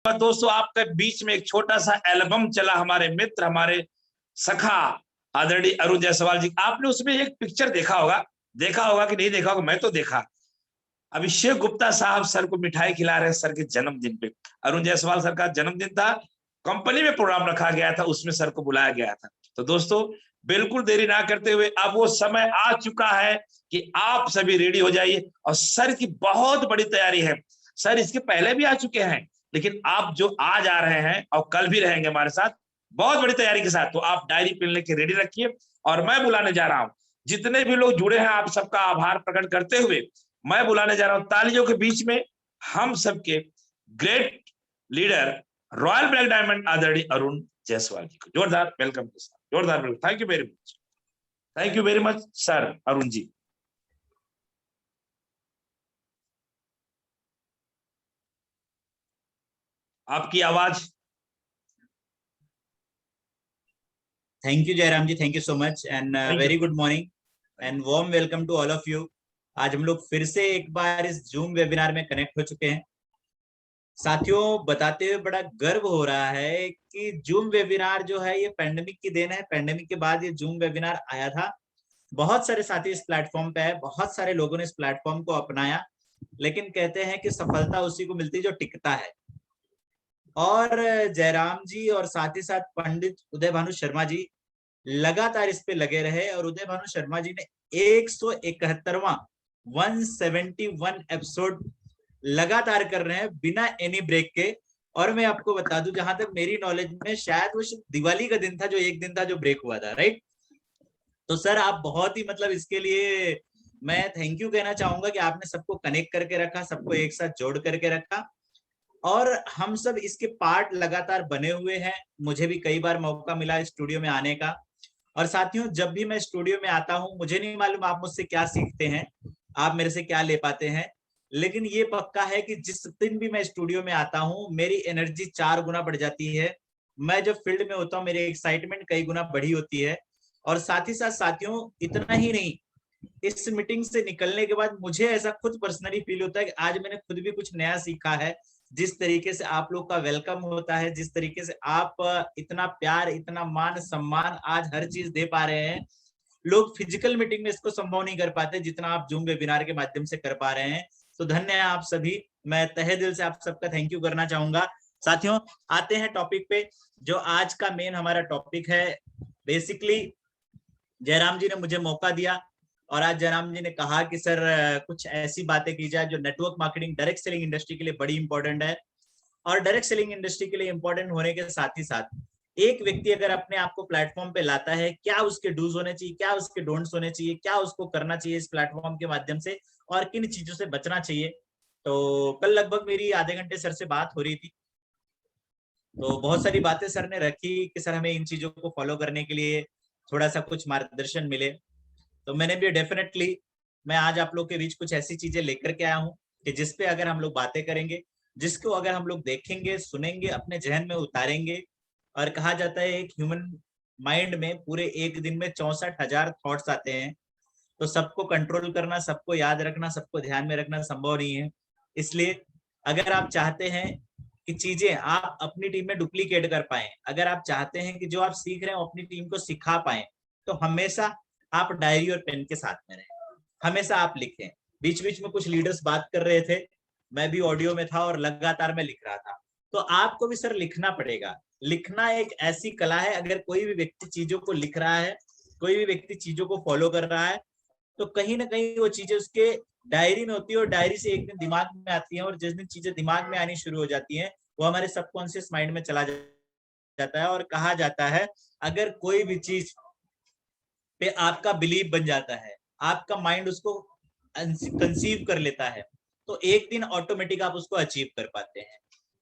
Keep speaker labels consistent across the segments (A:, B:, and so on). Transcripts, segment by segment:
A: दोस्तों आपके बीच में एक छोटा सा एल्बम चला, हमारे मित्र, हमारे सखा आदरणीय अरुण जायसवाल जी। आपने उसमें एक पिक्चर देखा होगा कि नहीं देखा होगा, मैं तो देखा। अभिषेक गुप्ता साहब सर को मिठाई खिला रहे हैं सर के जन्मदिन पे। अरुण जायसवाल सर का जन्मदिन था, कंपनी में प्रोग्राम रखा गया था, उसमें सर को बुलाया गया था। तो दोस्तों बिल्कुल देरी ना करते हुए अब वो समय आ चुका है कि आप सभी रेडी हो जाइए। और सर की बहुत बड़ी तैयारी है। सर इसके पहले भी आ चुके हैं, लेकिन आप जो आज आ रहे हैं और कल भी रहेंगे हमारे साथ बहुत बड़ी तैयारी के साथ, तो आप डायरी पेन लेके रेडी रखिए। और मैं बुलाने जा रहा हूं जितने भी लोग जुड़े हैं, आप सबका आभार प्रकट करते हुए मैं बुलाने जा रहा हूं तालियों के बीच में हम सबके great leader, royal black diamond आदरणीय अरुण जायसवाल जी को। जोरदार वेलकम के साथ, जोरदार welcome. Thank you very much, thank you very much sir Arun ji. आपकी आवाज।
B: Thank you Jairam ji, thank you so much and very good morning and warm welcome to all of you. आज हम लोग फिर से एक बार इस जूम वेबिनार में कनेक्ट हो चुके हैं। साथियों, बताते हुए बड़ा गर्व हो रहा है कि जूम वेबिनार जो है ये पेंडेमिक की देन है। पेंडेमिक के बाद ये जूम वेबिनार आया था। बहुत सारे साथी इस प्लेटफॉर्म पे है, बहुत सारे लोगों ने इस प्लेटफॉर्म को अपनाया, लेकिन कहते हैं कि सफलता उसी को मिलती है जो टिकता है। और जयराम जी और साथ ही साथ पंडित उदय भानु शर्मा जी लगातार इस पे लगे रहे और उदय भानु शर्मा जी ने 171वां 171 एपिसोड लगातार कर रहे हैं बिना एनी ब्रेक के। और मैं आपको बता दूं, जहां तक मेरी नॉलेज में शायद वो दिवाली का दिन था जो एक दिन था जो ब्रेक हुआ था, राइट। तो सर आप बहुत ही मतलब इसके लिए मैं थैंक यू कहना चाहूंगा कि आपने सबको कनेक्ट करके रखा, सबको एक साथ जोड़ करके रखा और हम सब इसके पार्ट लगातार बने हुए हैं। मुझे भी कई बार मौका मिला स्टूडियो में आने का। और साथियों, जब भी मैं स्टूडियो में आता हूं, मुझे नहीं मालूम आप मुझसे क्या सीखते हैं, आप मेरे से क्या ले पाते हैं, लेकिन ये पक्का है कि जिस दिन भी मैं स्टूडियो में आता हूं मेरी एनर्जी 4 गुना बढ़ जाती है। मैं जब फील्ड में होता हूं मेरी एक्साइटमेंट कई गुना बढ़ी होती है। और साथ ही साथ साथियों, इतना ही नहीं, इस मीटिंग से निकलने के बाद मुझे ऐसा खुद पर्सनली फील होता है कि आज मैंने खुद भी कुछ नया सीखा है। जिस तरीके से आप लोग का वेलकम होता है, जिस तरीके से आप इतना प्यार, इतना मान सम्मान आज हर चीज दे पा रहे हैं, लोग फिजिकल मीटिंग में इसको संभव नहीं कर पाते जितना आप जूम वेबिनार के माध्यम से कर पा रहे हैं। तो धन्य है आप सभी। मैं तहे दिल से आप सबका थैंक यू करना चाहूंगा। साथियों, आते हैं टॉपिक पे। जो आज का मेन हमारा टॉपिक है, बेसिकली जयराम जी ने मुझे मौका दिया और आज जयराम जी ने कहा कि सर कुछ ऐसी बातें की जाए जो network marketing, direct selling industry के लिए बड़ी इंपॉर्टेंट है। और डायरेक्ट सेलिंग इंडस्ट्री के लिए इंपॉर्टेंट होने के साथ ही साथ एक व्यक्ति अगर अपने आप को प्लेटफॉर्म पे लाता है, क्या उसके डूज होने चाहिए, क्या उसके डोंट्स होने चाहिए, क्या उसको करना चाहिए इस प्लेटफॉर्म के माध्यम से और किन चीजों से बचना चाहिए। तो कल लगभग मेरी आधे घंटे सर से बात हो रही थी, तो बहुत सारी बातें सर ने रखी कि सर हमें इन चीजों को फॉलो करने के लिए थोड़ा सा कुछ मार्गदर्शन मिले। तो मैंने भी डेफिनेटली मैं आज आप लोग के बीच कुछ ऐसी चीजें लेकर के आया हूँ कि जिसपे अगर हम लोग बातें करेंगे, जिसको अगर हम लोग देखेंगे, सुनेंगे, अपने जहन में उतारेंगे। और कहा जाता है एक ह्यूमन माइंड में पूरे एक दिन में 64,000 थॉट्स आते हैं। तो सबको कंट्रोल करना, सबको याद रखना, सबको ध्यान में रखना संभव नहीं है। इसलिए अगर आप चाहते हैं कि चीजें आप अपनी टीम में डुप्लीकेट कर पाए, अगर आप चाहते हैं कि जो आप सीख रहे हो अपनी टीम को सिखा पाए, तो हमेशा आप डायरी और पेन के साथ में रहें, हमेशा आप लिखें। बीच बीच में कुछ लीडर्स बात कर रहे थे, मैं भी ऑडियो में था और लगातार मैं लिख रहा था। तो आपको भी सर लिखना पड़ेगा। लिखना एक ऐसी कला है, अगर कोई भी व्यक्ति चीजों को लिख रहा है, कोई भी व्यक्ति चीजों को फॉलो कर रहा है, तो कहीं ना कहीं वो चीजें उसके डायरी में होती है और डायरी से एक दिन दिमाग में आती है। और जिस दिन चीजें दिमाग में आनी शुरू हो जाती हैं, वो हमारे सबकॉन्शियस माइंड में चला जाता है। और कहा जाता है अगर कोई भी चीज पे आपका बिलीव बन जाता है, आपका माइंड उसको कंसीव कर लेता है, तो एक दिन ऑटोमेटिक आप उसको अचीव कर पाते हैं।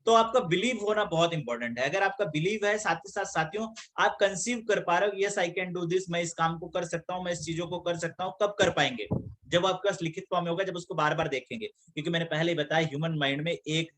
B: तो आपका बिलीव होना बहुत इंपॉर्टेंट है। अगर आपका बिलीव है, साथ ही साथ साथियों आप कंसीव कर पा रहे हो, yes I can do this, मैं इस काम को कर सकता हूँ, मैं इस चीजों को कर सकता हूँ। कब कर पाएंगे? जब आपके पास लिखित फॉर्म में होगा, जब उसको बार बार देखेंगे। क्योंकि मैंने पहले ही बताया, ह्यूमन माइंड में एक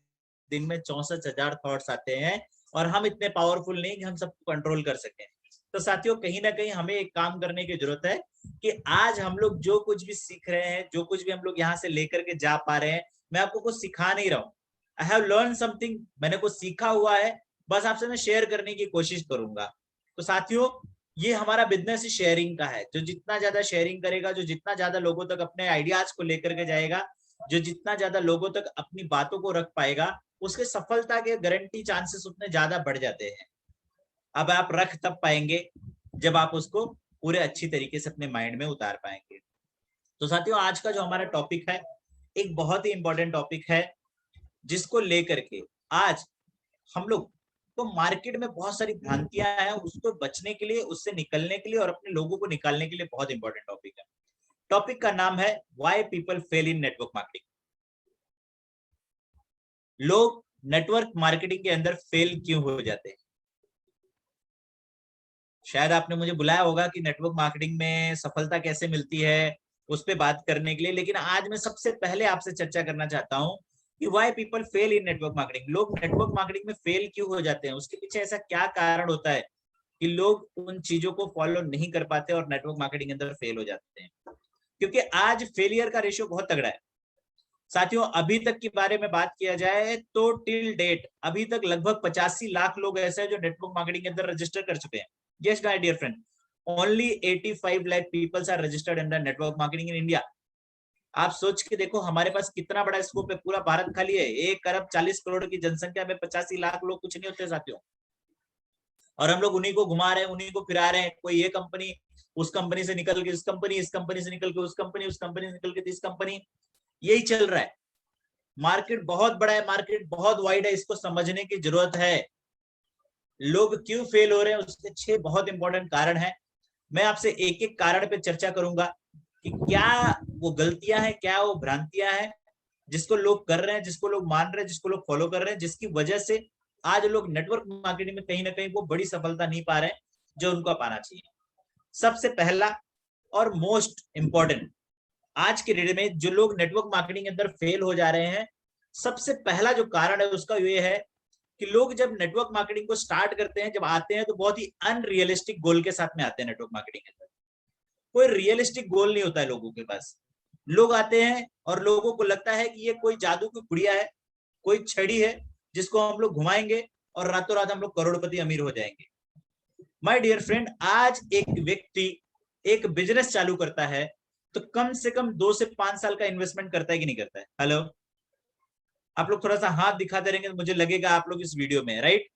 B: दिन में 64,000 थॉट्स आते हैं और हम इतने पावरफुल नहीं कि हम सबको कंट्रोल कर सकें। तो साथियों, कहीं ना कहीं हमें एक काम करने की जरूरत है कि आज हम लोग जो कुछ भी सीख रहे हैं, जो कुछ भी हम लोग यहाँ से लेकर के जा पा रहे हैं, मैं आपको कुछ सिखा नहीं रहा हूँ, आई हैव लर्न समथिंग, मैंने कुछ सीखा हुआ है, बस आपसे मैं शेयर करने की कोशिश करूंगा। तो साथियों, ये हमारा बिजनेस शेयरिंग का है। जो जितना ज्यादा शेयरिंग करेगा, जो जितना ज्यादा लोगों तक अपने आइडियाज को लेकर के जाएगा, जो जितना ज्यादा लोगों तक अपनी बातों को रख पाएगा, उसके सफलता के गारंटी चांसेस उतने ज्यादा बढ़ जाते हैं। अब आप रख तब पाएंगे जब आप उसको पूरे अच्छी तरीके से अपने माइंड में उतार पाएंगे। तो साथियों, आज का जो हमारा टॉपिक है, एक बहुत ही इंपॉर्टेंट टॉपिक है, जिसको लेकर के आज हम लोग तो मार्केट में बहुत सारी भ्रांतियां हैं, उसको बचने के लिए, उससे निकलने के लिए और अपने लोगों को निकालने के लिए बहुत इंपॉर्टेंट टॉपिक है। टॉपिक का नाम है why people fail in network marketing. लोग नेटवर्क मार्केटिंग के अंदर फेल क्यों हो जाते हैं? शायद आपने मुझे बुलाया होगा कि नेटवर्क मार्केटिंग में सफलता कैसे मिलती है, उस पर बात करने के लिए, लेकिन आज मैं सबसे पहले आपसे चर्चा करना चाहता हूं कि why people fail in network marketing. लोग नेटवर्क मार्केटिंग में फेल क्यों हो जाते हैं, उसके पीछे ऐसा क्या कारण होता है कि लोग उन चीजों को फॉलो नहीं कर पाते और नेटवर्क मार्केटिंग के अंदर फेल हो जाते हैं। क्योंकि आज फेलियर का रेशियो बहुत तगड़ा है साथियों। अभी तक के बारे में बात किया जाए तो टिल डेट अभी तक लगभग 85 लाख लोग ऐसे हैं जो नेटवर्क मार्केटिंग के अंदर रजिस्टर कर चुके हैं। Yes, my dear friend, only 85 lakh people are registered under network marketing in India. आप सोच के देखो हमारे पास कितना बड़ा स्कोप है। पूरा भारत खाली है, 1 अरब 40 करोड़ की जनसंख्या में 85 लाख लोग कुछ नहीं होते साथियों। और हम लोग उन्हीं को घुमा रहे हैं, उन्हीं को फिरा रहे हैं। कोई ये कंपनी, उस कंपनी से निकल के इस कंपनी, इस कंपनी से निकल के उस कंपनी, उस कंपनी से निकल के इस कंपनी, यही चल रहा है। मार्केट बहुत बड़ा है, मार्केट बहुत वाइड है, इसको समझने की जरूरत है। लोग क्यों फेल हो रहे हैं, उसके 6 बहुत इंपॉर्टेंट कारण है। मैं आपसे एक एक कारण पे चर्चा करूंगा कि क्या वो गलतियां हैं, क्या वो भ्रांतियां हैं जिसको लोग कर रहे हैं, जिसको लोग मान रहे हैं, जिसको लोग फॉलो कर रहे हैं, जिसकी वजह से आज लोग नेटवर्क मार्केटिंग में कहीं ना कहीं वो बड़ी सफलता नहीं पा रहे हैं जो उनको पाना चाहिए। सबसे पहला और मोस्ट इंपॉर्टेंट, आज के डेट में जो लोग नेटवर्क मार्केटिंग के अंदर फेल हो जा रहे हैं, सबसे पहला जो कारण है उसका ये है कि लोग जब नेटवर्क मार्केटिंग को स्टार्ट करते हैं, जब आते हैं तो बहुत ही अनरियलिस्टिक गोल के साथ में आते हैं। नेटवर्क मार्केटिंग के अंदर कोई रियलिस्टिक गोल नहीं होता है लोगों के पास। लोग आते हैं और लोगों को लगता है कि ये कोई जादू की गुड़िया है, कोई छड़ी है जिसको हम लोग घुमाएंगे और रातों रात हम लोग करोड़पति अमीर हो जाएंगे। माय डियर फ्रेंड, आज एक व्यक्ति एक बिजनेस चालू करता है तो कम से कम 2 से 5 साल का इन्वेस्टमेंट करता है कि नहीं करता है? हेलो, आप लोग थोड़ा सा हाथ दिखाते रहेंगे तो मुझे लगेगा आप लोग इस वीडियो में, राइट।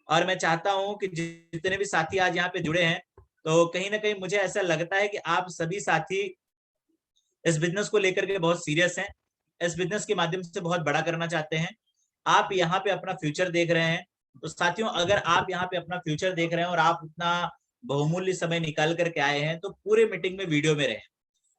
B: और मैं चाहता हूं कि जितने भी साथी आज यहाँ पे जुड़े हैं, तो कहीं ना कहीं मुझे ऐसा लगता है कि आप सभी साथी इस बिजनेस को लेकर के बहुत सीरियस हैं, इस बिजनेस के माध्यम से बहुत बड़ा करना चाहते हैं। आप यहाँ पे अपना फ्यूचर देख रहे हैं। तो साथियों, अगर आप यहाँ पे अपना फ्यूचर देख रहे हैं और आप उतना बहुमूल्य समय निकाल करके आए हैं, तो पूरे मीटिंग में वीडियो में रहें।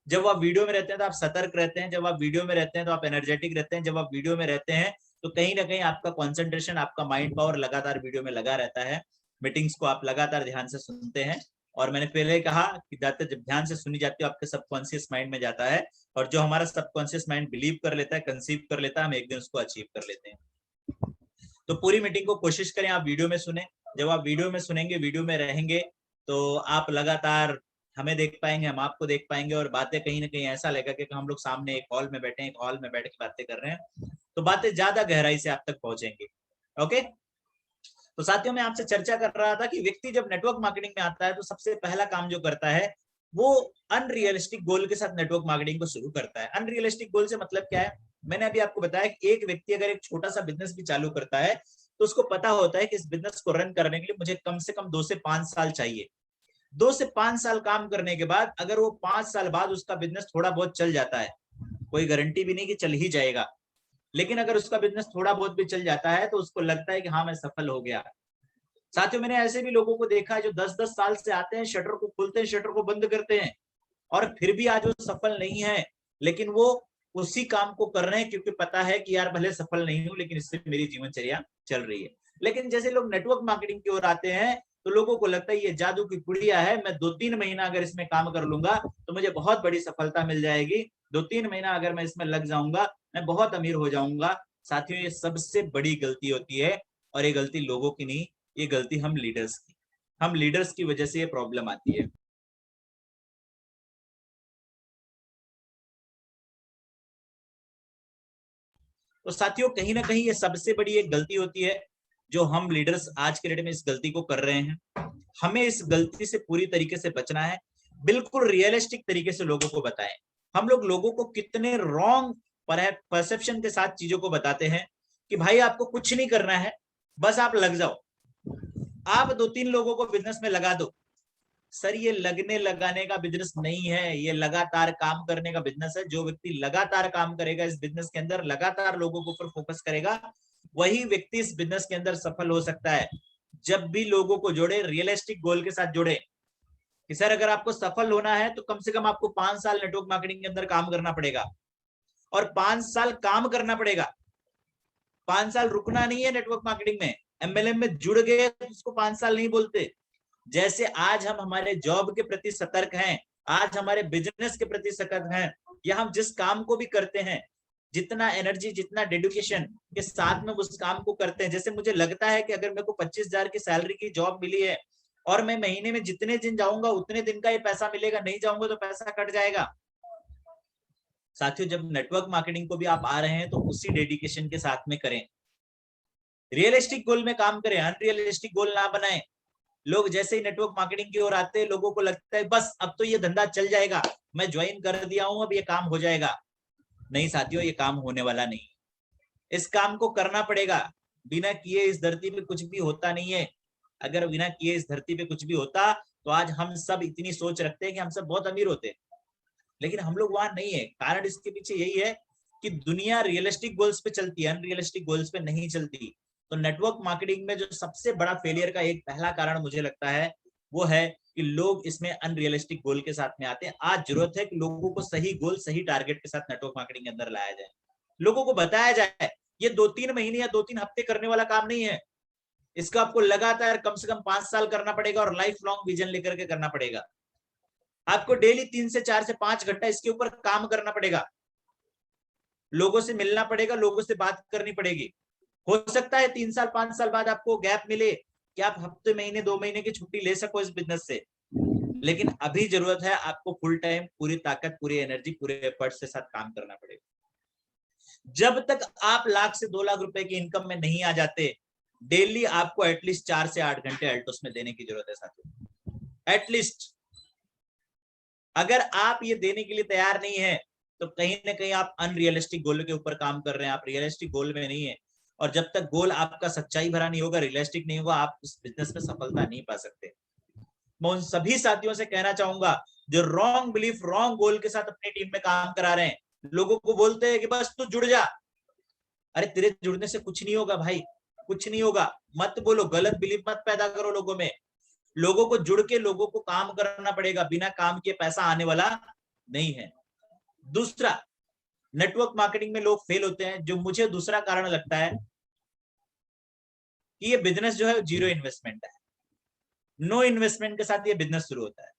B: जब आप वीडियो में रहते हैं तो आप सतर्क रहते हैं, जब आप वीडियो में रहते हैं तो आप एनर्जेटिक रहते हैं, जब आप वीडियो में रहते हैं तो कहीं ना कहीं आपका कंसंट्रेशन, आपका माइंड पावर लगातार वीडियो में लगा रहता है। मीटिंग्स को आप लगातार ध्यान से सुनते हैं। और मैंने पहले कहा कि जब ध्यान से सुनी जाती है आपके सबकॉन्शियस माइंड में जाता है, और जो हमारा सबकॉन्शियस माइंड बिलीव कर लेता है, कंसीव कर लेता है, हम एक दिन उसको अचीव कर लेते हैं। तो पूरी मीटिंग को कोशिश करें आप वीडियो में सुने। जब आप वीडियो में सुनेंगे, वीडियो में रहेंगे, तो आप लगातार हमें देख पाएंगे, हम आपको देख पाएंगे, और बातें कहीं ना कहीं ऐसा लगेगा कि हम लोग सामने एक हॉल में बैठे हैं, एक हॉल में बैठ के बातें कर रहे हैं, तो बातें ज्यादा गहराई से आप तक पहुंचेंगी। ओके, तो साथियों, मैं आपसे चर्चा कर रहा था कि व्यक्ति जब नेटवर्क मार्केटिंग में आता है तो सबसे पहला काम जो करता है वो अनरियलिस्टिक गोल के साथ नेटवर्क मार्केटिंग को शुरू करता है। अनरियलिस्टिक गोल से मतलब क्या है? मैंने अभी आपको बताया कि एक व्यक्ति अगर एक छोटा सा बिजनेस भी चालू करता है तो उसको पता होता है कि इस बिजनेस को रन करने के लिए मुझे कम से कम 2 से 5 साल चाहिए। 2 से 5 साल काम करने के बाद अगर वो 5 साल बाद उसका बिजनेस थोड़ा बहुत चल जाता है, कोई गारंटी भी नहीं कि चल ही जाएगा, लेकिन अगर उसका बिजनेस थोड़ा बहुत भी चल जाता है तो उसको लगता है कि हाँ, मैं सफल हो गया। साथियों, मैंने ऐसे भी लोगों को देखा है जो 10-10 साल से आते हैं, शटर को खोलते हैं, शटर को बंद करते हैं, और फिर भी आज वो सफल नहीं है, लेकिन वो उसी काम को कर रहे हैं क्योंकि पता है कि यार भले सफल नहीं हूं लेकिन इससे मेरी जीवनचर्या चल रही है। लेकिन जैसे लोग नेटवर्क मार्केटिंग की ओर आते हैं तो लोगों को लगता है ये जादू की गुड़िया है, मैं 2-3 महीना अगर इसमें काम कर लूंगा तो मुझे बहुत बड़ी सफलता मिल जाएगी, 2-3 महीना अगर मैं इसमें लग जाऊंगा मैं बहुत अमीर हो जाऊंगा। साथियों, ये सबसे बड़ी गलती होती है, और ये गलती लोगों की नहीं, ये गलती हम लीडर्स की वजह से ये प्रॉब्लम आती है। तो साथियों कहीं ना कहीं ये सबसे बड़ी एक गलती होती है जो हम लीडर्स आज के डेट में इस गलती को कर रहे हैं। हमें इस गलती से पूरी तरीके से बचना है, बिल्कुल रियलिस्टिक तरीके से लोगों को बताएं। हम लोग लोगों को कितने रॉन्ग परसेप्शन के साथ चीजों को बताते हैं कि भाई आपको कुछ नहीं करना है, बस आप लग जाओ, आप 2-3 लोगों को बिजनेस में लगा दो। सर ये लगने लगाने का बिजनेस नहीं है, ये लगातार काम करने का बिजनेस है। जो व्यक्ति लगातार काम करेगा इस बिजनेस के अंदर, लगातार लोगों के ऊपर फोकस करेगा, वही व्यक्ति इस बिजनेस के अंदर सफल हो सकता है। जब भी लोगों को जोड़े, रियलिस्टिक गोल के साथ जोड़े कि सर अगर आपको सफल होना है तो कम से कम आपको 5 साल नेटवर्क मार्केटिंग के अंदर काम करना पड़ेगा, और 5 साल काम करना पड़ेगा। 5 साल रुकना नहीं है नेटवर्क मार्केटिंग में। एमएलएम में जुड़ गए तो उसको 5 साल नहीं बोलते। जैसे आज हम हमारे जॉब के प्रति सतर्क हैं, आज हमारे बिजनेस के प्रति सतर्क हैं, या हम जिस काम को भी करते हैं, जितना एनर्जी, जितना डेडिकेशन के साथ में उस काम को करते हैं। जैसे मुझे लगता है कि अगर मेरे को 25,000 की सैलरी की जॉब मिली है और मैं महीने में जितने दिन जाऊंगा उतने दिन का ये पैसा मिलेगा, नहीं जाऊंगा तो पैसा कट जाएगा। साथियों जब नेटवर्क मार्केटिंग को भी आप आ रहे हैं तो उसी डेडिकेशन के साथ में करें, रियलिस्टिक गोल में काम करें, अनरियलिस्टिक गोल ना बनाएं। लोग जैसे ही नेटवर्क मार्केटिंग की ओर आते हैं, लोगों को लगता है बस अब तो ये धंधा चल जाएगा, मैं ज्वाइन कर दिया हूं, अब ये काम हो जाएगा। नहीं साथियों, ये काम होने वाला नहीं। इस काम को करना पड़ेगा। बिना किए इस धरती पे कुछ भी होता नहीं है। अगर बिना किए इस धरती पे कुछ भी होता तो आज हम सब इतनी सोच रखते हैं कि हम सब बहुत अमीर होते, लेकिन हम लोग वहां नहीं है। कारण इसके पीछे यही है कि दुनिया रियलिस्टिक गोल्स पे चलती है, अनरियलिस्टिक गोल्स पे नहीं चलती। तो नेटवर्क मार्केटिंग में जो सबसे बड़ा फेलियर का एक पहला कारण मुझे लगता है वो है कि लोग इसमें अनरियलिस्टिक गोल के साथ में आते हैं। आज जरूरत है कि लोगों को सही गोल, सही टारगेट के साथ नेटवर्क मार्केटिंग के अंदर लाया जाए, लोगों को बताया जाए ये 2-3 महीने या 2-3 हफ्ते करने वाला काम नहीं है। इसका आपको लगातार कम से कम 5 साल करना पड़ेगा और लाइफ लॉन्ग विजन लेकर के करना पड़ेगा। आपको डेली 3 से 4 से 5 घंटा इसके ऊपर काम करना पड़ेगा, लोगों से मिलना पड़ेगा, लोगों से बात करनी पड़ेगी। हो सकता है 3 साल 5 साल बाद आपको गैप मिले कि आप हफ्ते, महीने, 2 महीने की छुट्टी ले सको इस बिजनेस से, लेकिन अभी जरूरत है आपको फुल टाइम, पूरी ताकत, पूरी एनर्जी, पूरे एफर्ट्स के साथ काम करना पड़ेगा। जब तक आप लाख से 2 लाख रुपए की इनकम में नहीं आ जाते, डेली आपको एटलीस्ट 4 से 8 घंटे अल्टोस में देने की जरूरत है साथियों, एटलीस्ट। अगर आप ये देने के लिए तैयार नहीं है तो कहीं ना कहीं आप अनरियलिस्टिक गोल के ऊपर काम कर रहे हैं, आप रियलिस्टिक गोल में नहीं है। और जब तक गोल आपका सच्चाई भरा नहीं होगा, रियलिस्टिक नहीं होगा, आप इस बिजनेस में सफलता नहीं पा सकते। मैं उन सभी साथियों से कहना चाहूंगा जो रॉन्ग बिलीफ, रॉन्ग गोल के साथ अपनी टीम में काम करा रहे हैं, लोगों को बोलते हैं कि बस तू जुड़ जा। अरे तेरे जुड़ने से कुछ नहीं होगा भाई, कुछ नहीं होगा। मत बोलो, गलत बिलीफ मत पैदा करो लोगों में। लोगों को जुड़ के लोगों को काम करना पड़ेगा, बिना काम के पैसा आने वाला नहीं है। दूसरा, नेटवर्क मार्केटिंग में लोग फेल होते हैं, जो मुझे दूसरा कारण लगता है कि ये बिजनेस जो है जीरो इन्वेस्टमेंट है, नो इन्वेस्टमेंट के साथ ये बिजनेस शुरू होता है।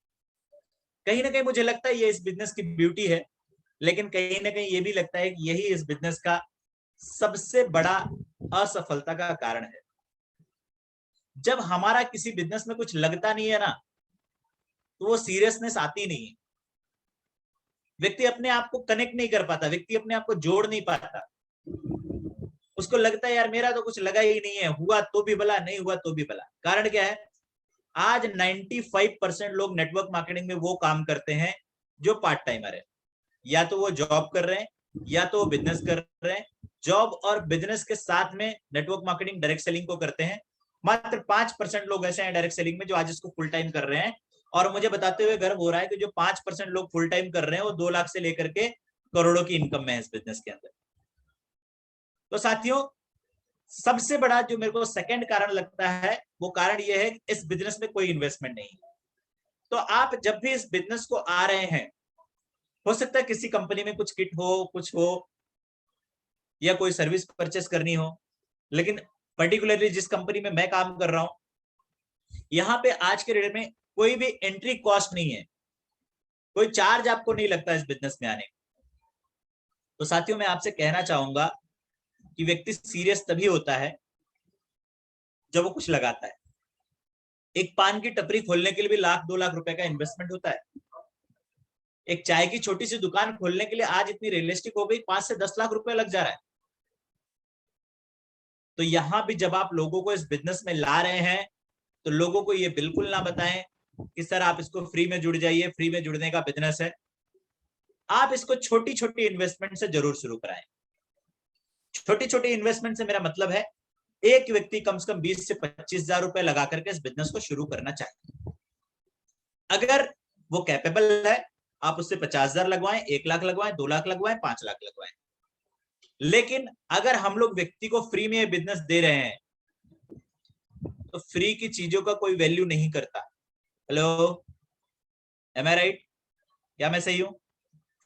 B: कहीं ना कहीं मुझे लगता है ये इस बिजनेस की ब्यूटी है, लेकिन कहीं ना कहीं ये भी लगता है कि यही इस बिजनेस का सबसे बड़ा असफलता का कारण है। जब हमारा किसी बिजनेस में कुछ लगता नहीं है ना, तो वो सीरियसनेस आती नहीं है। व्यक्ति अपने आप को कनेक्ट नहीं कर पाता, व्यक्ति अपने आप को जोड़ नहीं पाता। उसको लगता है यार मेरा तो कुछ लगा ही नहीं है, हुआ तो भी भला, नहीं हुआ तो भी भला। कारण क्या है? आज 95% लोग नेटवर्क मार्केटिंग में वो काम करते हैं जो पार्ट टाइमर है, या तो वो जॉब कर रहे हैं या तो वो बिजनेस कर रहे हैं। जॉब और बिजनेस के साथ में नेटवर्क मार्केटिंग, डायरेक्ट सेलिंग को करते हैं। मात्र 5% लोग ऐसे हैं डायरेक्ट सेलिंग में जो आज इसको फुल टाइम कर रहे हैं। और मुझे बताते हुए गर्व हो रहा है कि जो 5% लोग फुल टाइम कर रहे हैं वो 2 लाख से लेकर के करोड़ों की इनकम में है इस बिजनेस के अंदर। तो साथियों, सबसे बड़ा जो मेरे को सेकंड कारण लगता है वो कारण ये है कि इस बिजनेस में कोई इन्वेस्टमेंट नहीं है। तो आप जब भी इस बिजनेस को आ रहे हैं, हो सकता है किसी कंपनी में कुछ किट हो, कुछ हो, या कोई सर्विस परचेस करनी हो, लेकिन पर्टिकुलरली जिस कंपनी में मैं काम कर रहा हूं, यहाँ पे आज के डेट में कोई भी एंट्री कॉस्ट नहीं है, कोई चार्ज आपको नहीं लगता इस बिजनेस में आने। तो साथियों, मैं आपसे कहना चाहूंगा कि व्यक्ति सीरियस तभी होता है जब वो कुछ लगाता है। एक पान की टपरी खोलने के लिए भी 1-2 लाख रुपए का इन्वेस्टमेंट होता है। एक चाय की छोटी सी दुकान खोलने के लिए आज इतनी रियलिस्टिक हो गई, 5 से 10 लाख रुपए लग जा रहा है। तो यहां भी जब आप लोगों को इस बिजनेस में ला रहे हैं तो लोगों को ये बिल्कुल ना बताएं कि सर आप इसको फ्री में जुड़ जाइए, फ्री में जुड़ने का बिजनेस है। आप इसको छोटी छोटी इन्वेस्टमेंट से जरूर शुरू कराएं। छोटी छोटी इन्वेस्टमेंट से मेरा मतलब है एक व्यक्ति कम से कम 20 से 25,000 रुपए लगा करके इस बिजनेस को शुरू करना चाहिए। अगर वो कैपेबल है आप उससे 50,000 लगवाएं, 1 लाख लगवाएं, 2 लाख लगवाएं, 5 लाख लगवाएं। लेकिन अगर हम लोग व्यक्ति को फ्री में ये बिजनेस दे रहे हैं तो फ्री की चीजों का कोई वैल्यू नहीं करता। हेलो, एम आई राइट? क्या मैं सही हूं?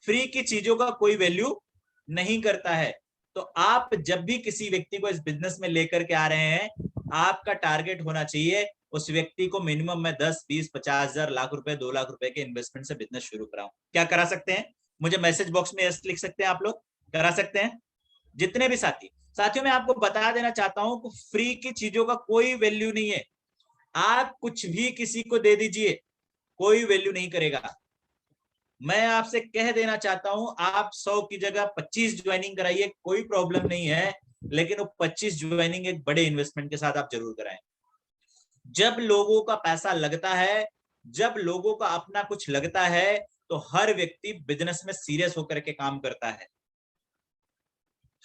B: फ्री की चीजों का कोई वैल्यू नहीं करता है। तो आप जब भी किसी व्यक्ति को इस बिजनेस में लेकर के आ रहे हैं, आपका टारगेट होना चाहिए उस व्यक्ति को मिनिमम में 10, 20, 50,000, लाख रुपए, 2 लाख रुपए के इन्वेस्टमेंट से बिजनेस शुरू कराऊं। क्या करा सकते हैं? मुझे मैसेज बॉक्स में यस लिख सकते हैं आप लोग, करा सकते हैं जितने भी साथियों। मैं आपको बता देना चाहता हूं कि फ्री की चीजों का कोई वैल्यू नहीं है। आप कुछ भी किसी को दे दीजिए, कोई वैल्यू नहीं करेगा। मैं आपसे कह देना चाहता हूं आप 100 की जगह 25 ज्वाइनिंग कराइए, कोई प्रॉब्लम नहीं है, लेकिन वो 25 ज्वाइनिंग एक बड़े इन्वेस्टमेंट के साथ आप जरूर कराएं। जब लोगों का पैसा लगता है, जब लोगों का अपना कुछ लगता है, तो हर व्यक्ति बिजनेस में सीरियस होकर के काम करता है।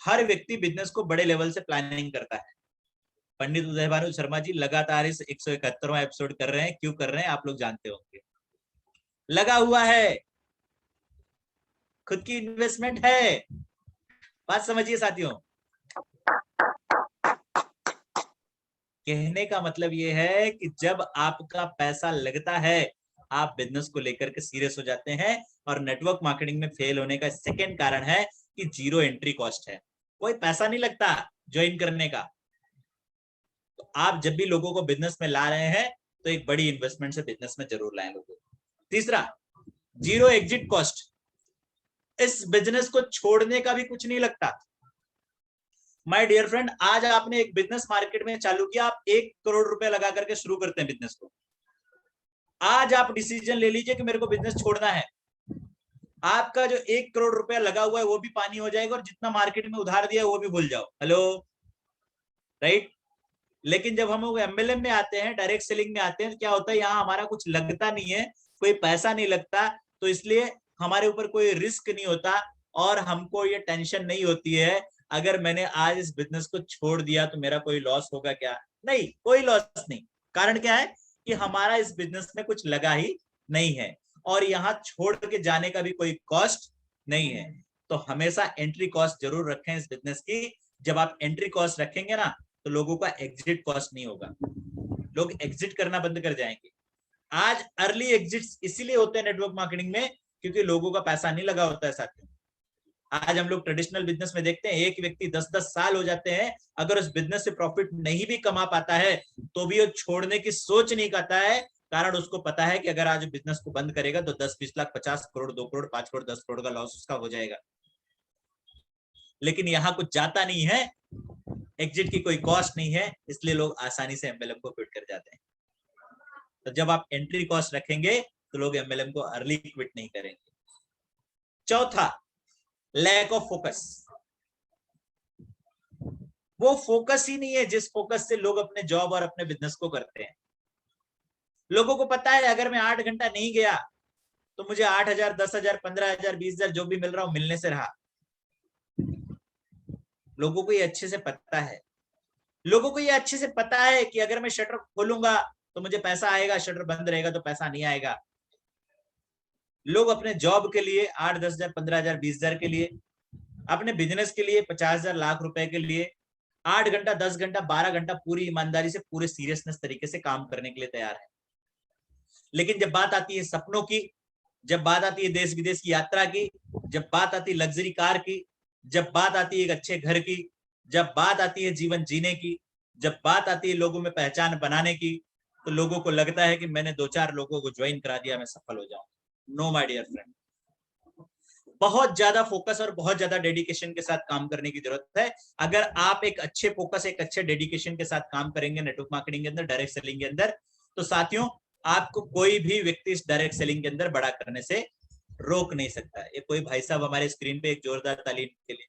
B: हर व्यक्ति बिजनेस को बड़े लेवल से प्लानिंग करता है। पंडित उदय भानु शर्मा जी लगातार इस 171वां एपिसोड कर रहे हैं। क्यों कर रहे हैं आप लोग जानते होंगे। लगा हुआ है, खुद की इन्वेस्टमेंट है। बात समझिए साथियों। कहने का मतलब ये है कि जब आपका पैसा लगता है आप बिजनेस को लेकर के सीरियस हो जाते हैं। और नेटवर्क मार्केटिंग में फेल होने का सेकंड कारण है कि जीरो एंट्री कॉस्ट है, कोई पैसा नहीं लगता ज्वाइन करने का। तो आप जब भी लोगों को बिजनेस में ला रहे हैं तो एक बड़ी इन्वेस्टमेंट से बिजनेस में जरूर लाएं लोगों को। तीसरा, जीरो एग्जिट कॉस्ट। इस बिजनेस को छोड़ने का भी कुछ नहीं लगता। माय डियर फ्रेंड, आज आपने एक बिजनेस मार्केट में चालू किया, आप 1 करोड़ रुपए लगा करके शुरू करते हैं बिजनेस को। आज आप डिसीजन ले लीजिए कि मेरे को बिजनेस छोड़ना है, आपका जो 1 करोड़ रुपया लगा हुआ है वो भी पानी हो जाएगा और जितना मार्केट में उधार दिया है वो भी भूल जाओ। Hello, right? लेकिन जब हम लोग एमएलएम में आते हैं, डायरेक्ट सेलिंग में आते हैं, तो क्या होता है, यहाँ हमारा कुछ लगता नहीं है, कोई पैसा नहीं लगता, तो इसलिए हमारे ऊपर कोई रिस्क नहीं होता और हमको ये टेंशन नहीं होती है अगर मैंने आज इस बिजनेस को छोड़ दिया तो मेरा कोई लॉस होगा क्या। नहीं, कोई लॉस नहीं। कारण क्या है कि हमारा इस बिजनेस में कुछ लगा ही नहीं है और यहाँ छोड़ के जाने का भी कोई कॉस्ट नहीं है। तो हमेशा एंट्री कॉस्ट जरूर रखें इस बिजनेस की। जब आप एंट्री कॉस्ट रखेंगे ना तो लोगों का एग्जिट कॉस्ट नहीं होगा, लोग एग्जिट करना बंद कर जाएंगे। आज अर्ली एग्जिट्स इसीलिए होते हैं नेटवर्क मार्केटिंग में क्योंकि लोगों का पैसा नहीं लगा होता है साथियों। आज हम लोग ट्रेडिशनल बिजनेस में देखते हैं एक व्यक्ति 10-10 साल हो जाते हैं, अगर उस बिजनेस से प्रॉफिट नहीं भी कमा पाता है तो भी वो छोड़ने की सोच नहीं करता है। कारण उसको पता है कि अगर आज बिजनेस को बंद करेगा तो 10-20 लाख, 50 करोड़, 2 करोड़, 5 करोड़, 10 करोड़ का लॉस उसका हो जाएगा। लेकिन यहाँ कुछ जाता नहीं है, एग्जिट की कोई कॉस्ट नहीं है, इसलिए लोग आसानी से एमएलएम को क्विट कर जाते हैं। तो जब आप एंट्री कॉस्ट रखेंगे तो लोग एमएलएम को अर्ली क्विट नहीं करेंगे। चौथा, लैक ऑफ फोकस। वो फोकस ही नहीं है जिस फोकस से लोग अपने जॉब और अपने बिजनेस को करते हैं। लोगों को पता है अगर मैं 8 घंटा नहीं गया तो मुझे 8,000, 10,000, 15,000, 20,000 जो भी मिल रहा हो मिलने से रहा। लोगों को ये अच्छे से पता है। लोगों को ये अच्छे से पता है कि अगर मैं शटर खोलूंगा तो मुझे पैसा आएगा, शटर बंद रहेगा तो पैसा नहीं आएगा। लोग अपने जॉब के लिए 8, 10,000, 15,000, 20,000 के लिए, अपने बिजनेस के लिए 50,000, लाख रुपए के लिए 8 घंटा, 10 घंटा, 12 घंटा पूरी ईमानदारी से, पूरे सीरियसनेस तरीके से काम करने के लिए तैयार है। लेकिन जब बात आती है सपनों की, जब बात आती है देश विदेश की यात्रा की, जब बात आती है लग्जरी कार की, जब बात आती है एक अच्छे घर की, जब बात आती है जीवन जीने की, जब बात आती है लोगों में पहचान बनाने की, तो लोगों को लगता है कि मैंने 2-4 लोगों को ज्वाइन करा दिया, मैं सफल हो जाऊं। नो माय डियर फ्रेंड, बहुत ज्यादा फोकस और बहुत ज्यादा डेडिकेशन के साथ काम करने की जरूरत है। अगर आप एक अच्छे फोकस, एक अच्छे डेडिकेशन के साथ काम करेंगे नेटवर्क मार्केटिंग के अंदर, डायरेक्ट सेलिंग के अंदर, तो साथियों आपको कोई भी व्यक्ति इस डायरेक्ट सेलिंग के अंदर बड़ा करने से रोक नहीं सकता। ये कोई भाई साहब हमारे स्क्रीन पे एक जोरदार तालीम के लिए।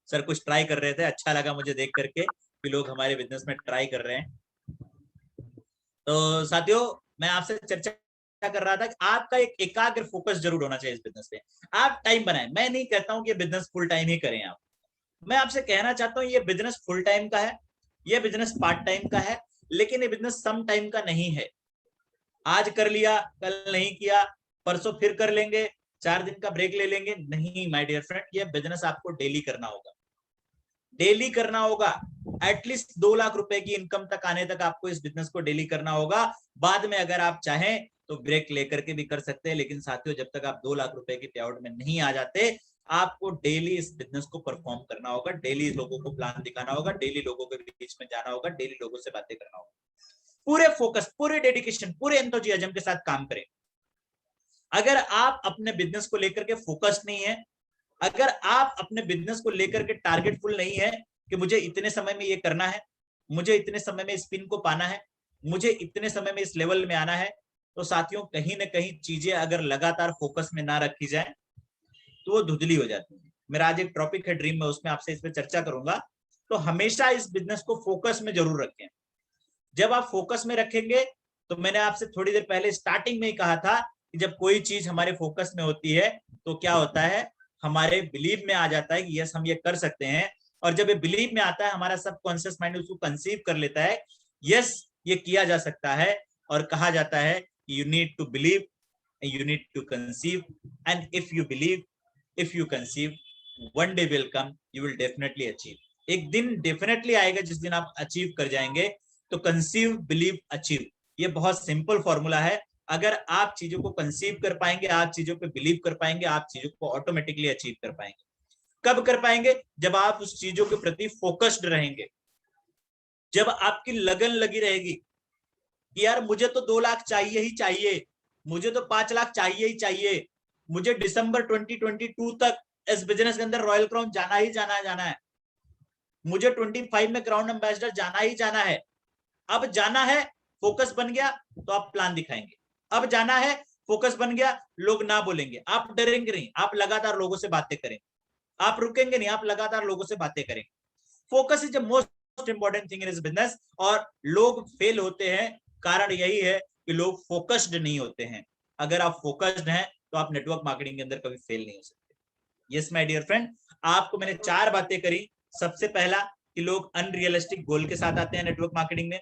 B: सर कुछ ट्राई कर रहे थे, अच्छा लगा मुझे देख करके कि लोग हमारे बिजनेस में ट्राई कर रहे हैं। तो साथियों, मैं आपसे चर्चा कर रहा था कि आपका एक एकाग्र फोकस जरूर होना चाहिए इस बिजनेस पे। आप टाइम बनाएं। मैं नहीं कहता हूं कि बिजनेस फुल टाइम ही करें आप, मैं आपसे कहना चाहता हूं ये बिजनेस फुल टाइम का है, ये बिजनेस पार्ट टाइम का है, लेकिन ये बिजनेस सम टाइम का नहीं है। आज कर लिया, कल नहीं किया, परसों फिर कर लेंगे, 4 दिन का ब्रेक ले लेंगे, नहीं माय डियर फ्रेंड, ये बिजनेस आपको डेली करना होगा, डेली करना होगा। एटलीस्ट 2 लाख रुपए की इनकम तक आने तक आपको इस बिजनेस को डेली करना होगा। बाद में अगर आप चाहें तो ब्रेक लेकर के भी कर सकते हैं, लेकिन साथियों जब तक आप 2 लाख रुपए की पेआउट में नहीं आ जाते, आपको डेली इस बिजनेस को परफॉर्म करना होगा, डेली लोगों को प्लान दिखाना होगा, डेली लोगों के बीच में जाना होगा, डेली लोगों से बातें करना होगा। पूरे फोकस, पूरे डेडिकेशन, पूरे एंथुसियाज्म के साथ काम करें। अगर आप अपने बिजनेस को लेकर के फोकस नहीं है, अगर आप अपने बिजनेस को लेकर के टारगेटफुल नहीं है कि मुझे इतने समय में ये करना है, मुझे इतने समय में इस पिन को पाना है, मुझे इतने समय में इस लेवल में आना है, तो साथियों कहीं ना कहीं चीजें अगर लगातार फोकस में ना रखी जाए तो वो धुंधली हो जाती है। मेरा आज एक टॉपिक है ड्रीम में, उसमें आपसे इस पर चर्चा करूंगा। तो हमेशा इस बिजनेस को फोकस में जरूर रखें। जब आप फोकस में रखेंगे, तो मैंने आपसे थोड़ी देर पहले स्टार्टिंग में ही कहा था कि जब कोई चीज हमारे फोकस में होती है तो क्या होता है, हमारे बिलीव में आ जाता है कि यस हम ये कर सकते हैं। और जब ये बिलीव में आता है, हमारा सबकॉन्शियस माइंड उसको कंसीव कर लेता है, यस ये किया जा सकता है। और कहा जाता है you need to believe, you need to conceive, and if you believe, if you conceive, one day will come, you will definitely achieve. एक दिन डेफिनेटली आएगा जिस दिन आप अचीव कर जाएंगे। तो कंसीव, बिलीव, अचीव, ये बहुत सिंपल फॉर्मूला है। अगर आप चीजों को कंसीव कर पाएंगे, आप चीजों पे बिलीव कर पाएंगे, आप चीजों को ऑटोमेटिकली अचीव कर पाएंगे। कब कर पाएंगे? जब आप उस चीजों के प्रति फोकस्ड रहेंगे, जब आपकी लगन लगी रहेगी कि यार मुझे तो 2 लाख चाहिए ही चाहिए, मुझे तो 5 लाख चाहिए ही चाहिए, मुझे दिसंबर 2022 तक इस बिजनेस के अंदर रॉयल क्राउन जाना ही जाना है, मुझे 25 में क्राउन एम्बेसडर जाना ही जाना है। अब जाना है, फोकस बन गया तो आप प्लान दिखाएंगे। अब जाना है, फोकस बन गया, लोग ना बोलेंगे, आप डरेंगे नहीं, आप लगातार लोगों से बातें करें, आप रुकेंगे नहीं, आप लगातार लोगों से बातें करें। Focus is the most important thing in this business. और लोग फेल होते हैं, कारण यही है कि लोग फोकस्ड नहीं होते हैं। अगर आप फोकस्ड हैं तो आप नेटवर्क मार्केटिंग के अंदर कभी फेल नहीं हो सकते। यस माय डियर फ्रेंड, आपको मैंने 4 बातें करी। सबसे पहला कि लोग अनरियलिस्टिक गोल के साथ आते हैं नेटवर्क मार्केटिंग में।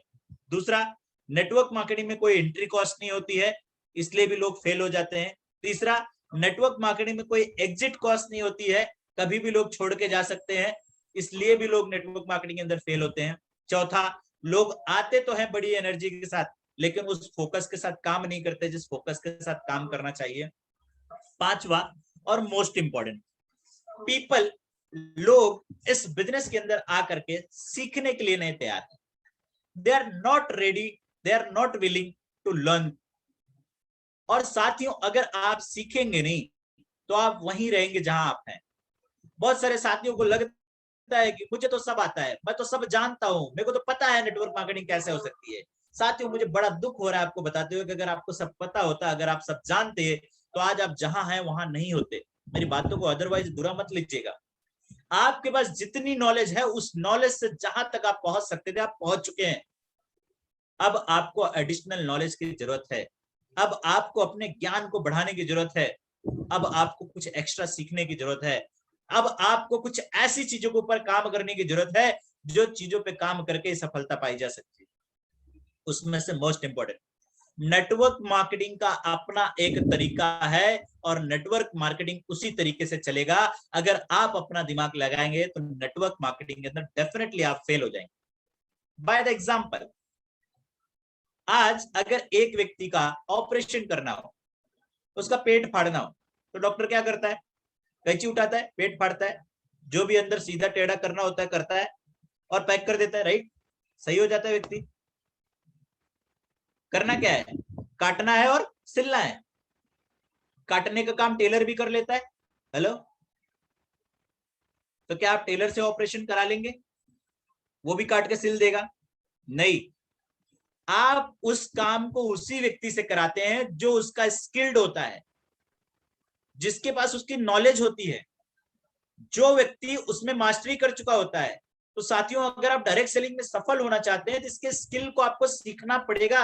B: दूसरा, नेटवर्क मार्केटिंग में कोई एंट्री कॉस्ट नहीं होती है, इसलिए भी लोग फेल हो जाते हैं। तीसरा, नेटवर्क मार्केटिंग में कोई एग्जिट कॉस्ट नहीं होती है, कभी भी लोग छोड़ के जा सकते हैं, इसलिए भी लोग नेटवर्क मार्केटिंग के अंदर फेल होते हैं। चौथा, लोग आते तो हैं बड़ी एनर्जी के साथ, लेकिन उस फोकस के साथ काम नहीं करते जिस फोकस के साथ काम करना चाहिए। पांचवा और मोस्ट इंपॉर्टेंट, पीपल, लोग इस बिजनेस के अंदर आकर के सीखने के लिए नहीं तैयार है। They are not ready, they are not willing to learn. और साथियों अगर आप सीखेंगे नहीं तो आप वहीं रहेंगे जहां आप हैं। बहुत सारे साथियों को लगता है कि मुझे तो सब आता है, मैं तो सब जानता हूं, मेरे को तो पता है नेटवर्क मार्केटिंग कैसे हो सकती है। साथियों मुझे बड़ा दुख हो रहा है आपको बताते हुए कि अगर आपको सब पता होता, अगर आप सब जानते, तो आज आप जहां हैं वहां नहीं होते। मेरी बातों को अदरवाइज बुरा मत लीजिएगा। आपके पास जितनी नॉलेज है, उस नॉलेज से जहां तक आप पहुंच सकते थे आप पहुंच चुके हैं। अब आपको एडिशनल नॉलेज की जरूरत है, अब आपको अपने ज्ञान को बढ़ाने की जरूरत है, अब आपको कुछ एक्स्ट्रा सीखने की जरूरत है, अब आपको कुछ ऐसी चीजों के ऊपर काम करने की जरूरत है जो चीजों पे काम करके सफलता पाई जा सकती है। उसमें से मोस्ट इंपॉर्टेंट, नेटवर्क मार्केटिंग का अपना एक तरीका है और नेटवर्क मार्केटिंग उसी तरीके से चलेगा। अगर आप अपना दिमाग लगाएंगे तो नेटवर्क मार्केटिंग के अंदर डेफिनेटली आप फेल हो जाएंगे। बाय द एग्जांपल, आज अगर एक व्यक्ति का ऑपरेशन करना हो, उसका पेट फाड़ना हो, तो डॉक्टर क्या करता है? कैंची उठाता है, पेट फाड़ता है, जो भी अंदर सीधा टेढ़ा करना होता है करता है और पैक कर देता है, राइट? सही हो जाता है व्यक्ति। करना क्या है? काटना है और सिलना है। काटने का काम टेलर भी कर लेता है। हेलो, तो क्या आप टेलर से ऑपरेशन करा लेंगे? वो भी काट के सिल देगा? नहीं, आप उस काम को उसी व्यक्ति से कराते हैं जो उसका स्किल्ड होता है, जिसके पास उसकी नॉलेज होती है। जो व्यक्ति उसमें मास्टरी कर चुका होता है। तो साथियों, अगर आप डायरेक्ट सेलिंग में सफल होना चाहते हैं तो इसके स्किल को आपको सीखना पड़ेगा।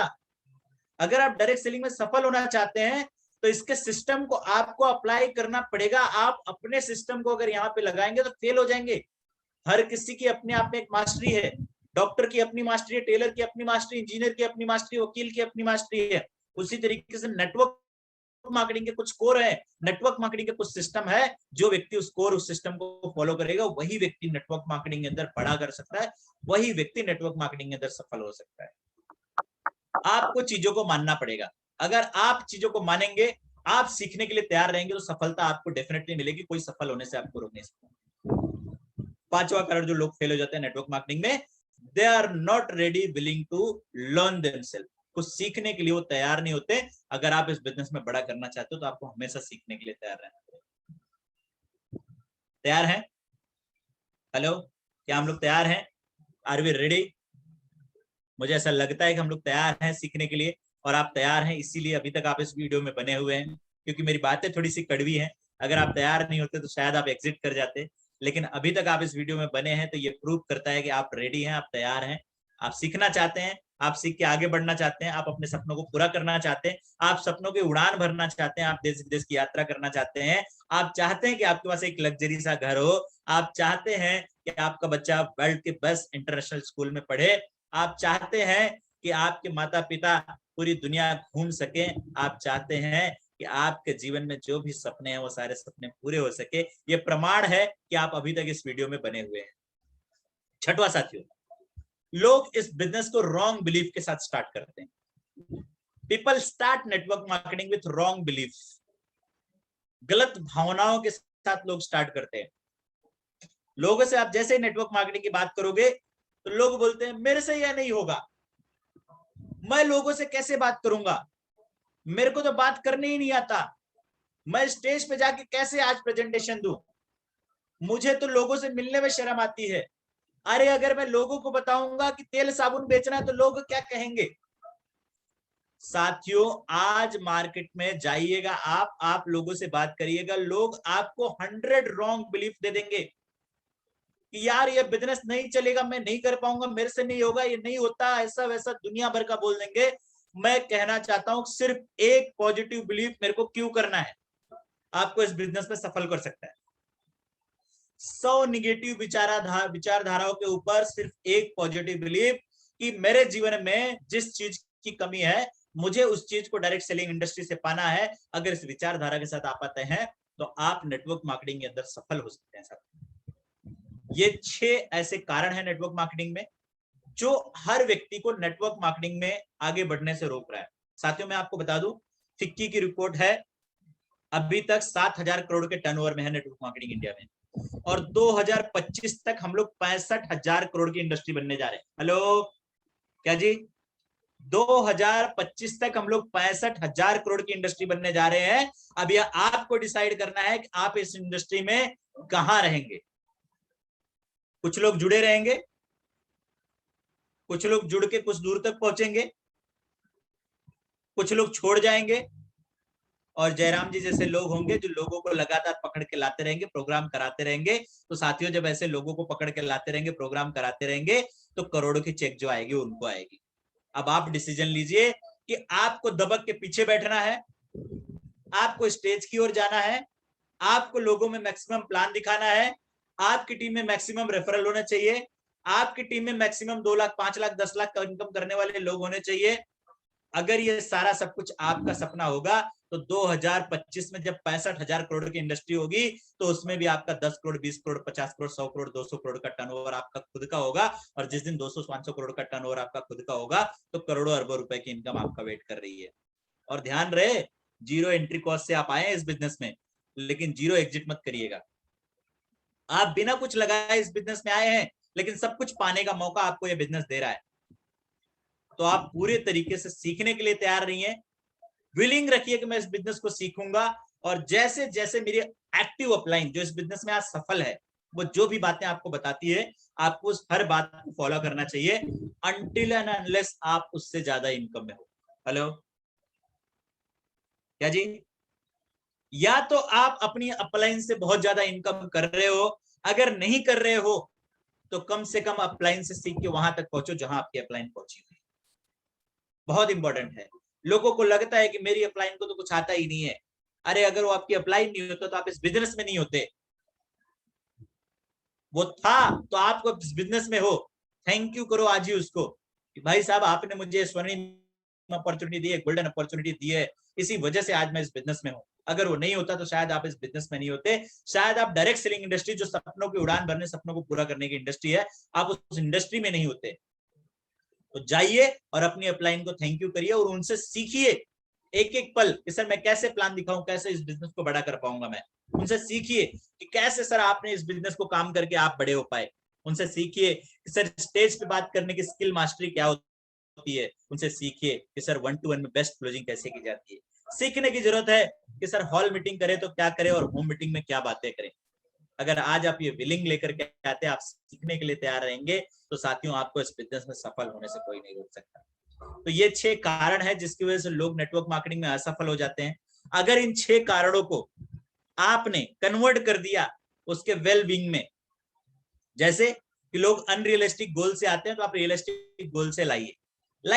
B: अगर आप डायरेक्ट सेलिंग में सफल होना चाहते हैं तो इसके सिस्टम को आपको अप्लाई करना पड़ेगा। आप अपने सिस्टम को अगर यहाँ पे लगाएंगे तो फेल हो जाएंगे। हर किसी की अपने आप में एक मास्टरी है। डॉक्टर की अपनी मास्टरी है, टेलर की अपनी मास्टरी, इंजीनियर की अपनी मास्टरी, वकील की अपनी मास्टरी है। उसी तरीके से नेटवर्क मार्केटिंग के कुछ कोर है, नेटवर्क मार्केटिंग के कुछ सिस्टम है। जो व्यक्ति उस कोर उस सिस्टम को फॉलो करेगा वही व्यक्ति नेटवर्क मार्केटिंग के अंदर बड़ा कर सकता है, वही व्यक्ति नेटवर्क मार्केटिंग के अंदर सफल हो सकता है। आपको चीजों को मानना पड़ेगा। अगर आप चीजों को मानेंगे, आप सीखने के लिए तैयार रहेंगे तो सफलता आपको डेफिनेटली मिलेगी। कोई सफल होने से आपको रोक नहीं सकता। पांचवा कारण जो लोग फेल हो जाते हैं नेटवर्क मार्केटिंग में, they are not ready willing to learn themselves. कुछ सीखने के लिए वो तैयार नहीं होते। अगर आप इस बिजनेस में बड़ा करना चाहते हो तो आपको हमेशा सीखने के लिए तैयार रहना पड़ेगा। तैयार हैं? हेलो, क्या हम लोग तैयार हैं? Are we ready? मुझे ऐसा लगता है कि हम लोग तैयार हैं सीखने के लिए, और आप तैयार हैं, इसीलिए अभी तक आप इस वीडियो में बने हुए हैं, क्योंकि मेरी बातें थोड़ी सी कड़वी हैं। अगर आप तैयार नहीं होते तो शायद आप एग्जिट कर जाते, लेकिन अभी तक आप इस वीडियो में बने हैं तो ये प्रूव करता है कि आप रेडी हैं, आप तैयार हैं, आप सीखना चाहते हैं, आप सीख के आगे बढ़ना चाहते हैं, आप अपने सपनों को पूरा करना चाहते हैं, आप सपनों की उड़ान भरना चाहते हैं, आप देश विदेश की यात्रा करना चाहते हैं, आप चाहते हैं कि आपके पास एक लग्जरी सा घर हो, आप चाहते हैं कि आपका बच्चा वर्ल्ड के बेस्ट इंटरनेशनल स्कूल में पढ़े, आप चाहते हैं कि आपके माता पिता पूरी दुनिया घूम सके, आप चाहते हैं कि आपके जीवन में जो भी सपने हैं वो सारे सपने पूरे हो सके। ये प्रमाण है कि आप अभी तक इस वीडियो में बने हुए हैं। छठवां साथियों, लोग इस बिजनेस को रॉन्ग बिलीफ के साथ स्टार्ट करते हैं। People start network marketing with wrong belief. गलत भावनाओं के साथ लोग स्टार्ट करते हैं। लोगों से आप जैसे नेटवर्क मार्केटिंग की बात करोगे तो लोग बोलते हैं मेरे से यह नहीं होगा, मैं लोगों से कैसे बात करूंगा, मेरे को तो बात करने ही नहीं आता, मैं स्टेज पे जाके कैसे आज प्रेजेंटेशन दूं, मुझे तो लोगों से मिलने में शर्म आती है, अरे अगर मैं लोगों को बताऊंगा कि तेल साबुन बेचना है तो लोग क्या कहेंगे। साथियों, आज मार्केट में जाइएगा, आप लोगों से बात करिएगा, लोग आपको 100 रॉन्ग बिलीफ दे देंगे कि यार ये बिजनेस नहीं चलेगा, मैं नहीं कर पाऊंगा, मेरे से नहीं होगा, ये नहीं होता, ऐसा वैसा दुनिया भर का बोल देंगे। मैं कहना चाहता हूं सिर्फ एक पॉजिटिव बिलीफ मेरे को क्यों करना है, आपको इस बिजनेस में सफल कर सकता है। 100 निगेटिव विचारधाराओं के ऊपर सिर्फ एक पॉजिटिव बिलीफ कि मेरे जीवन में जिस चीज की कमी है मुझे उस चीज को डायरेक्ट सेलिंग इंडस्ट्री से पाना है। अगर इस विचारधारा के साथ आप आते हैं तो आप नेटवर्क मार्केटिंग के अंदर सफल हो सकते हैं। ये 6 ऐसे कारण हैं नेटवर्क मार्केटिंग में जो हर व्यक्ति को नेटवर्क मार्केटिंग में आगे बढ़ने से रोक रहा है। साथियों, मैं आपको बता दूं, फिक्की की रिपोर्ट है, अभी तक 7,000 करोड़ के टर्नओवर में है नेटवर्क मार्केटिंग इंडिया में, और 2025 तक हम लोग 65,000 करोड़ की इंडस्ट्री बनने जा रहे हैं। हेलो, क्या जी? 2025 तक हम लोग 65,000 करोड़ की इंडस्ट्री बनने जा रहे हैं। अब यह आपको डिसाइड करना है कि आप इस इंडस्ट्री में कहां रहेंगे। कुछ लोग जुड़े रहेंगे, कुछ लोग जुड़ के कुछ दूर तक पहुंचेंगे, कुछ लोग छोड़ जाएंगे, और जयराम जी जैसे लोग होंगे जो लोगों को लगातार पकड़ के लाते रहेंगे, प्रोग्राम कराते रहेंगे। तो साथियों, जब ऐसे लोगों को पकड़ के लाते रहेंगे, प्रोग्राम कराते रहेंगे, तो करोड़ों की चेक जो आएगी उनको आएगी। अब आप डिसीजन लीजिए कि आपको दबक के पीछे बैठना है, आपको स्टेज की ओर जाना है, आपको लोगों में मैक्सिमम प्लान दिखाना है, आपकी टीम में मैक्सिमम रेफरल होना चाहिए, आपकी टीम में मैक्सिमम 2 लाख 5 लाख 10 लाख का इनकम करने वाले लोग होने चाहिए। अगर ये सारा सब कुछ आपका सपना होगा तो 2025 में जब 65,000 करोड़ की इंडस्ट्री होगी तो उसमें भी आपका 10 करोड़ 20 करोड़ 50 करोड़ 100 करोड़ 200 करोड़ का टर्नओवर आपका खुद का होगा। और जिस दिन 200-500 करोड़ का टर्नओवर आपका खुद का होगा तो करोड़ों अरबों रुपए की इनकम आपका वेट कर रही है। और ध्यान रहे, जीरो एंट्री कॉस्ट से आप आए हैं इस बिजनेस में, लेकिन जीरो एग्जिट मत करिएगा। आप बिना कुछ लगाए इस बिजनेस में आए हैं, लेकिन सब कुछ पाने का मौका आपको यह बिजनेस दे रहा है। तो आप पूरे तरीके से सीखने के लिए तैयार रहिए, विलिंग रखिए कि मैं इस बिजनेस को सीखूंगा। और जैसे जैसे मेरी एक्टिव अपलाइन जो इस बिजनेस में आज सफल है, वो जो भी बातें आपको बताती है, आपको उस हर बात को फॉलो करना चाहिए अनटिल एंड अनलेस आप उससे ज्यादा इनकम में हो। हेलो, क्या जी? या तो आप अपनी अपलाइन से बहुत ज्यादा इनकम कर रहे हो, अगर नहीं कर रहे हो तो कम से कम अपलाइन से सीख के वहां तक पहुंचो जहां आपकी अपलाइन पहुंची हुई। बहुत इंपॉर्टेंट है। लोगों को लगता है कि मेरी अपलाइन को तो कुछ आता ही नहीं है। अरे अगर वो आपकी अपलाइन नहीं होता तो आप इस बिजनेस में नहीं होते। वो था तो आपको इस बिजनेस में हो। थैंक यू करो आज ही उसको कि भाई साहब आपने मुझे स्वर्णिम अपॉर्चुनिटी दी है, गोल्डन अपॉर्चुनिटी दी है, इसी वजह से आज मैं इस बिजनेस में हूं। अगर वो नहीं होता तो शायद आप इस बिजनेस में नहीं होते। शायद आप डायरेक्ट सेलिंग इंडस्ट्री, जो सपनों की उड़ान भरने, सपनों को पूरा करने की इंडस्ट्री है, आप उस इंडस्ट्री में नहीं होते। तो जाइए और अपनी अपलाइन को थैंक यू करिए और उनसे सीखिए एक एक पल कि सर मैं कैसे प्लान दिखाऊं, कैसे इस बिजनेस को बड़ा कर पाऊंगा। मैं उनसे सीखिए कि कैसे सर आपने इस बिजनेस को काम करके आप बड़े हो पाए। उनसे सीखिए कि सर स्टेज पे बात करने की स्किल मास्टरी क्या होती है। उनसे सीखिए कि सर 1-to-1 में बेस्ट क्लोजिंग कैसे की जाती है। सीखने की जरूरत है कि सर हॉल मीटिंग करें तो क्या करें और होम मीटिंग में क्या बातें करें। अगर आज आप ये विलिंग लेकर के आते हैं, आप सीखने के लिए तैयार रहेंगे, तो साथियों आपको इस बिजनेस में सफल होने से कोई नहीं रोक सकता। तो ये 6 कारण है जिसकी वजह से लोग नेटवर्क मार्केटिंग में असफल हो जाते हैं। अगर इन 6 कारणों को आपने कन्वर्ट कर दिया उसके वेल बीइंग में, जैसे कि लोग अनरियलिस्टिक गोल से आते हैं तो आप रियलिस्टिक गोल से लाइए।